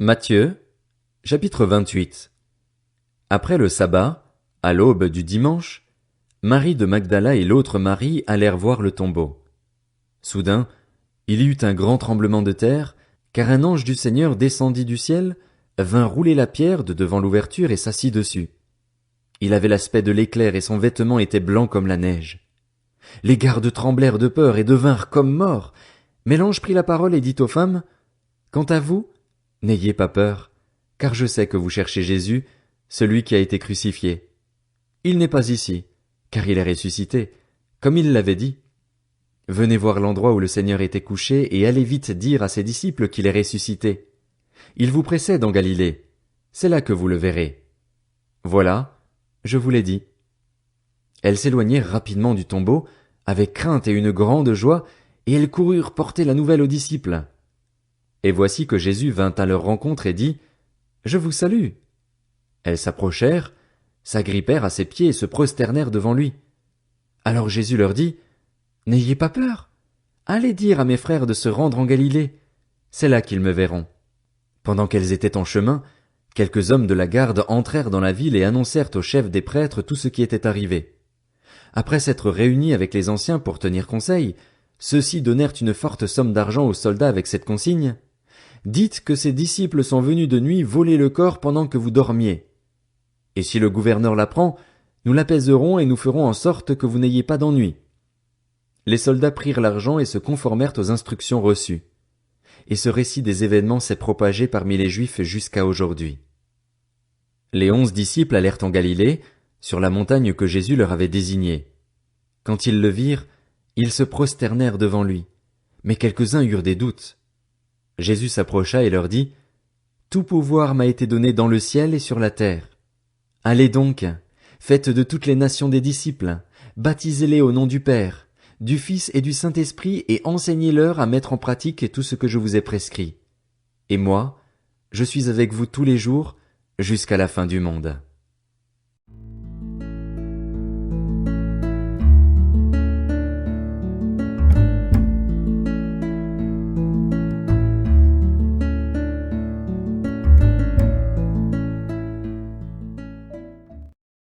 Matthieu, chapitre 28. Après le sabbat, à l'aube du dimanche, Marie de Magdala et l'autre Marie allèrent voir le tombeau. Soudain, il y eut un grand tremblement de terre, car un ange du Seigneur descendit du ciel, vint rouler la pierre de devant l'ouverture et s'assit dessus. Il avait l'aspect de l'éclair et son vêtement était blanc comme la neige. Les gardes tremblèrent de peur et devinrent comme morts. Mais l'ange prit la parole et dit aux femmes, « Quant à vous, n'ayez pas peur, car je sais que vous cherchez Jésus, celui qui a été crucifié. Il n'est pas ici, car il est ressuscité, comme il l'avait dit. Venez voir l'endroit où le Seigneur était couché et allez vite dire à ses disciples qu'il est ressuscité. Il vous précède en Galilée, c'est là que vous le verrez. Voilà, je vous l'ai dit. » Elles s'éloignèrent rapidement du tombeau, avec crainte et une grande joie, et elles coururent porter la nouvelle aux disciples. Et voici que Jésus vint à leur rencontre et dit, « Je vous salue. » Elles s'approchèrent, s'agrippèrent à ses pieds et se prosternèrent devant lui. Alors Jésus leur dit, « N'ayez pas peur. Allez dire à mes frères de se rendre en Galilée. C'est là qu'ils me verront. » Pendant qu'elles étaient en chemin, quelques hommes de la garde entrèrent dans la ville et annoncèrent aux chefs des prêtres tout ce qui était arrivé. Après s'être réunis avec les anciens pour tenir conseil, ceux-ci donnèrent une forte somme d'argent aux soldats avec cette consigne. Dites que ces disciples sont venus de nuit voler le corps pendant que vous dormiez. Et si le gouverneur l'apprend, nous l'apaiserons et nous ferons en sorte que vous n'ayez pas d'ennui. Les soldats prirent l'argent et se conformèrent aux instructions reçues. Et ce récit des événements s'est propagé parmi les Juifs jusqu'à aujourd'hui. Les 11 disciples allèrent en Galilée, sur la montagne que Jésus leur avait désignée. Quand ils le virent, ils se prosternèrent devant lui, mais quelques-uns eurent des doutes. Jésus s'approcha et leur dit, « Tout pouvoir m'a été donné dans le ciel et sur la terre. Allez donc, faites de toutes les nations des disciples, baptisez-les au nom du Père, du Fils et du Saint-Esprit et enseignez-leur à mettre en pratique tout ce que je vous ai prescrit. Et moi, je suis avec vous tous les jours jusqu'à la fin du monde. »